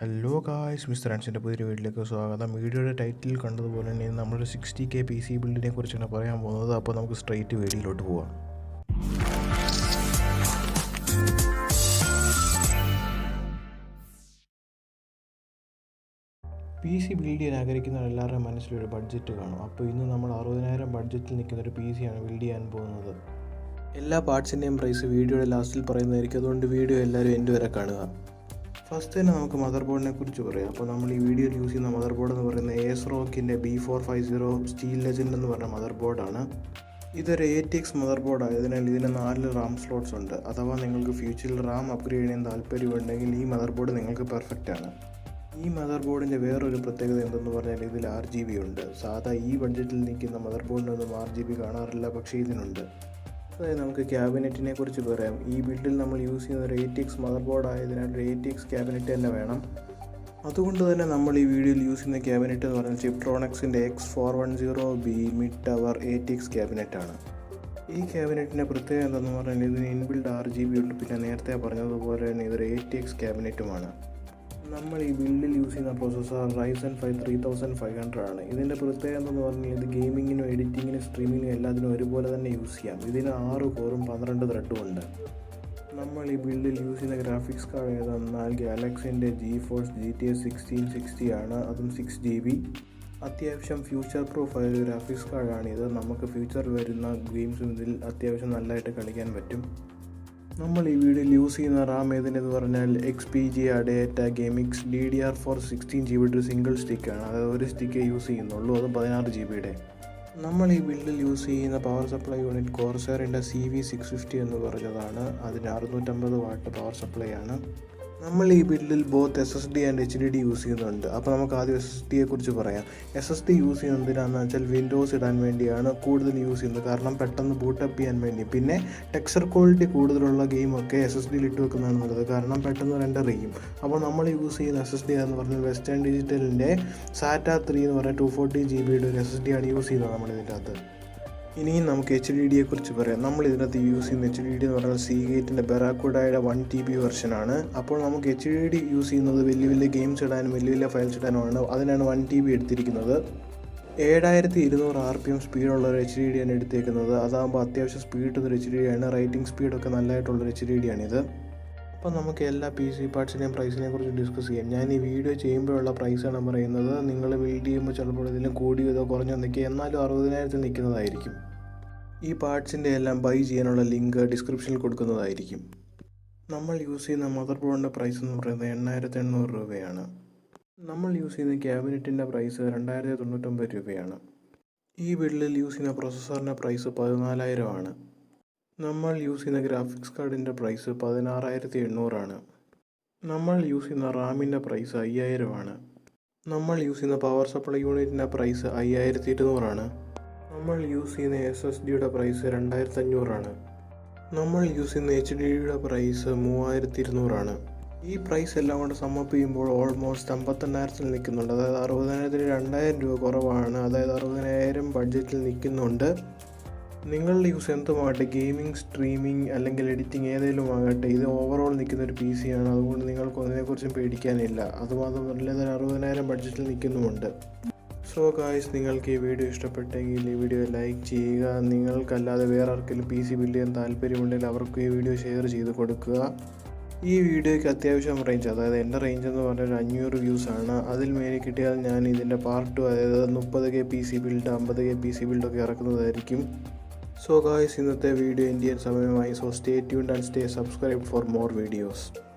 Hello guys, mister ആൻസിൻ്റെ പുതിയൊരു വീട്ടിലേക്ക് സ്വാഗതം. വീഡിയോയുടെ ടൈറ്റിൽ കണ്ടതുപോലെ തന്നെ നമ്മളൊരു 60K PC ബിൽഡിനെ കുറിച്ചാണ് പറയാൻ പോകുന്നത്. അപ്പോൾ നമുക്ക് സ്ട്രെയിറ്റ് വീഡിയോയിലോട്ട് പോവാം. PC ബിൽഡ് ചെയ്യാൻ ആഗ്രഹിക്കുന്ന എല്ലാവരുടെയും മനസ്സിലൊരു ബഡ്ജറ്റ് കാണും. അപ്പോൾ ഇന്ന് നമ്മൾ 60,000 ബഡ്ജറ്റിൽ നിൽക്കുന്ന ഒരു PC ആണ് ബിൽഡ് ചെയ്യാൻ പോകുന്നത്. എല്ലാ പാർട്സിൻ്റെയും പ്രൈസ് വീഡിയോയുടെ ലാസ്റ്റിൽ പറയുന്നതായിരിക്കും, അതുകൊണ്ട് വീഡിയോ എല്ലാവരും എൻഡ് വരെ കാണുക. ഫസ്റ്റ് തന്നെ നമുക്ക് മദർ ബോർഡിനെ കുറിച്ച് പറയാം. അപ്പോൾ നമ്മൾ ഈ വീഡിയോയിൽ യൂസ് ചെയ്യുന്ന മദർ ബോർഡ് എന്ന് പറയുന്നത് ASRockൻ്റെ B450 സ്റ്റീൽ ലെജൻഡ് എന്ന് പറഞ്ഞ മദർ ബോർഡാണ്. ഇതൊരു ATX മദർ ബോർഡ് ആയതിനാൽ ഇതിന് 4 RAM സ്ലോട്ട്സ് ഉണ്ട്. അഥവാ നിങ്ങൾക്ക് ഫ്യൂച്ചറിൽ RAM അപ്ഗ്രേഡ് ചെയ്യാൻ താല്പര്യമുണ്ടെങ്കിൽ ഈ മദർ ബോർഡ് നിങ്ങൾക്ക് പെർഫെക്റ്റ് ആണ്. ഈ മദർ ബോർഡിൻ്റെ വേറൊരു പ്രത്യേകത എന്തെന്ന് പറഞ്ഞാൽ ഇതിൽ RGB ഉണ്ട്. സാധാ ഈ ബഡ്ജറ്റിൽ നിൽക്കുന്ന മദർ ബോർഡിനൊന്നും RGB കാണാറില്ല, പക്ഷേ ഇതിനുണ്ട്. അതായത് നമുക്ക് ക്യാബിനറ്റിനെ കുറിച്ച് പറയാം. ഈ ബിൽഡിൽ നമ്മൾ യൂസ് ചെയ്യുന്ന ഒരു ATX മദർ ബോർഡ് ആയതിനാൽ ഒരു ATX ക്യാബിനറ്റ് തന്നെ വേണം. അതുകൊണ്ട് തന്നെ നമ്മൾ ഈ വീഡിയോയിൽ യൂസ് ചെയ്യുന്ന ക്യാബിനറ്റ് എന്ന് പറയുന്നത് ചിപ്ട്രോണിക്സിൻ്റെ X410B മിഡ് ടവർ ATX ക്യാബിനറ്റാണ്. ഈ ക്യാബിനറ്റിൻ്റെ പ്രത്യേകത എന്തെന്ന് പറഞ്ഞാൽ ഇതിന് ഇൻബിൽഡ് RGB ഉണ്ട്. പിന്നെ നേരത്തെ പറഞ്ഞതുപോലെ തന്നെ ഇതൊരു ATX ക്യാബിനറ്റുമാണ്. നമ്മൾ ഈ ബിൽഡിൽ യൂസ് ചെയ്യുന്ന പ്രോസസ്സർ Ryzen 5 3500 ആണ്. ഇതിൻ്റെ പ്രത്യേകത എന്ന് പറഞ്ഞാൽ ഇത് ഗെയിമിങ്ങിനും എഡിറ്റിങ്ങിനും സ്ട്രീമിങ്ങിനും എല്ലാത്തിനും ഒരുപോലെ തന്നെ യൂസ് ചെയ്യാം. ഇതിന് 6 കോറും 12 ത്രെഡും ഉണ്ട്. നമ്മൾ ഈ ബിൽഡിൽ യൂസ് ചെയ്യുന്ന ഗ്രാഫിക്സ് കാർഡ് ഏതെന്നാൽ ഗാലക്സിൻ്റെ GeForce GTX 1660 ആണ്. അതും 6GB. അത്യാവശ്യം ഫ്യൂച്ചർ പ്രൂഫ് ആയ ഗ്രാഫിക്സ് കാർഡാണിത്. നമുക്ക് ഫ്യൂച്ചറിൽ വരുന്ന ഗെയിംസും ഇതിൽ അത്യാവശ്യം നല്ലതായിട്ട് കളിക്കാൻ പറ്റും. നമ്മൾ ഈ വീഡിയോയിൽ യൂസ് ചെയ്യുന്ന RAM ഏതിനെന്ന് പറഞ്ഞാൽ XPG Adata Gamix DDR4 16GB single സ്റ്റിക്കാണ്. അതായത് ഒരു സ്റ്റിക്കേ യൂസ് ചെയ്യുന്നുള്ളൂ, അത് 16GB. നമ്മൾ ഈ ബിൽഡിൽ യൂസ് ചെയ്യുന്ന പവർ സപ്ലൈ യൂണിറ്റ് കോർസറിൻ്റെ CV650 എന്ന് പറഞ്ഞതാണ്. അതിന് 650 വാട്ട് പവർ സപ്ലൈ ആണ്. നമ്മൾ ഈ ബിൽഡിൽ both SSD and HDD use ചെയ്യുന്നുണ്ട്. അപ്പോൾ നമുക്ക് ആദ്യം SSDയെ കുറിച്ച് പറയാം. SSD യൂസ് ചെയ്യുന്നതിനാണെന്ന് വെച്ചാൽ വിൻഡോസ് ഇടാൻ വേണ്ടിയാണ് കൂടുതൽ യൂസ് ചെയ്യുന്നത്, കാരണം പെട്ടെന്ന് ബൂട്ടപ്പ് ചെയ്യാൻ വേണ്ടി. പിന്നെ ടെക്സ്ചർ ക്വാളിറ്റി കൂടുതലുള്ള ഗെയിമൊക്കെ SSDയിൽ ഇട്ട് വെക്കുന്നതാണ് നല്ലത്, കാരണം പെട്ടെന്ന് റെൻഡർ ചെയ്യും. അപ്പോൾ നമ്മൾ യൂസ് ചെയ്യുന്ന SSD എന്ന് പറഞ്ഞാൽ വെസ്റ്റേൺ ഡിജിറ്റലിൻ്റെ SATA 3 എന്ന് പറഞ്ഞാൽ 240GB ഒരു SSD ആണ് യൂസ് ചെയ്യുന്നത് നമ്മളിതിൻ്റെ അകത്ത്. ഇനിയും നമുക്ക് HDDയെ കുറിച്ച് പറയാം. നമ്മൾ ഇതിനകത്ത് യൂസ് ചെയ്യുന്ന HDD എന്ന് പറഞ്ഞാൽ Seagateൻ്റെ Barracuda 1TB വെർഷനാണ്. അപ്പോൾ നമുക്ക് HDD യൂസ് ചെയ്യുന്നത് വലിയ വലിയ ഗെയിംസ് ഇടാനും വലിയ വലിയ ഫയൽസ് ഇടാനുമാണ്. അതിനാണ് 1TB എടുത്തിരിക്കുന്നത്. 7200 RPM സ്പീഡുള്ള ഒരു HDD ആണ് എടുത്തേക്കുന്നത്. അതാകുമ്പോൾ അത്യാവശ്യം സ്പീഡുള്ളൊരു HDD ആണ്. റൈറ്റിംഗ് സ്പീഡൊക്കെ നല്ലതായിട്ടുള്ളൊരു HDD ആണിത്. അപ്പോൾ നമുക്ക് എല്ലാ PC പാർട്സിൻ്റെയും പ്രൈസിനെ കുറിച്ച് ഡിസ്കസ് ചെയ്യാം. ഞാൻ ഈ വീഡിയോ ചെയ്യുമ്പോഴുള്ള പ്രൈസാണ് പറയുന്നത്. നിങ്ങൾ ബിൽഡ് ചെയ്യുമ്പോൾ ചിലപ്പോൾ ഇതിലും കൂടിയതോ കുറഞ്ഞോ നിൽക്കുക, എന്നാലും 60,000 നിൽക്കുന്നതായിരിക്കും. ഈ പാർട്സിൻ്റെ എല്ലാം ബൈ ചെയ്യാനുള്ള ലിങ്ക് ഡിസ്ക്രിപ്ഷനിൽ കൊടുക്കുന്നതായിരിക്കും. നമ്മൾ യൂസ് ചെയ്യുന്ന മദർ ബോർഡിൻ്റെ പ്രൈസ് എന്ന് പറയുന്നത് 8800 രൂപയാണ്. നമ്മൾ യൂസ് ചെയ്യുന്ന ക്യാബിനറ്റിൻ്റെ പ്രൈസ് 2099 രൂപയാണ്. ഈ ബിൽഡിൽ യൂസ് ചെയ്യുന്ന പ്രൊസസ്സറിൻ്റെ പ്രൈസ് 14,000 ആണ്. നമ്മൾ യൂസ് ചെയ്യുന്ന ഗ്രാഫിക്സ് കാർഡിൻ്റെ പ്രൈസ് 16,800 ആണ്. നമ്മൾ യൂസ് ചെയ്യുന്ന റാമിൻ്റെ പ്രൈസ് 5000 ആണ്. നമ്മൾ യൂസ് ചെയ്യുന്ന പവർ സപ്ലൈ യൂണിറ്റിൻ്റെ പ്രൈസ് 5200 ആണ്. നമ്മൾ യൂസ് ചെയ്യുന്ന SSDയുടെ പ്രൈസ് 2500 ആണ്. നമ്മൾ യൂസ് ചെയ്യുന്ന HDDയുടെ പ്രൈസ് 3200 ആണ്. ഈ പ്രൈസ് എല്ലാം കൊണ്ട് സമ്മപ്പ് ചെയ്യുമ്പോൾ ഓൾമോസ്റ്റ് 58,000 നിൽക്കുന്നുണ്ട്. അതായത് 60,000 2000 രൂപ കുറവാണ്. അതായത് 60,000 ബഡ്ജറ്റിൽ നിൽക്കുന്നുണ്ട്. നിങ്ങളുടെ യൂസ് എന്തുമാകട്ടെ, ഗെയിമിംഗ്, സ്ട്രീമിംഗ് അല്ലെങ്കിൽ എഡിറ്റിംഗ് ഏതെങ്കിലും ആകട്ടെ, ഇത് ഓവറോൾ നിൽക്കുന്ന ഒരു PC ആണ്. അതുകൊണ്ട് നിങ്ങൾക്ക് അതിനെക്കുറിച്ചും പേടിക്കാനില്ല. അതുമാത്രമല്ല ഇതൊരു 60,000 ബഡ്ജറ്റിൽ നിൽക്കുന്നുമുണ്ട്. സോ ഗായ്സ്, നിങ്ങൾക്ക് ഈ വീഡിയോ ഇഷ്ടപ്പെട്ടെങ്കിൽ ഈ വീഡിയോ ലൈക്ക് ചെയ്യുക. നിങ്ങൾക്കല്ലാതെ വേറെ ആർക്കെങ്കിലും PC ബിൽഡ് ചെയ്യാൻ താല്പര്യമുണ്ടെങ്കിൽ അവർക്ക് ഈ വീഡിയോ ഷെയർ ചെയ്ത് കൊടുക്കുക. ഈ വീഡിയോയ്ക്ക് അത്യാവശ്യം റേഞ്ച്, അതായത് എൻ്റെ റേഞ്ച് എന്ന് പറഞ്ഞാൽ 500 വ്യൂസ് ആണ്. അതിൽ മേലെ കിട്ടിയാൽ ഞാൻ ഇതിൻ്റെ പാർട്ട് 2, അതായത് 30K PC build 50K PC ബിൽഡൊക്കെ ഇറക്കുന്നതായിരിക്കും. So guys, ഇന്നത്തെ വീഡിയോ എൻഡ് ചെയ്യാൻ സമയമായി. So stay tuned and stay subscribed for more videos.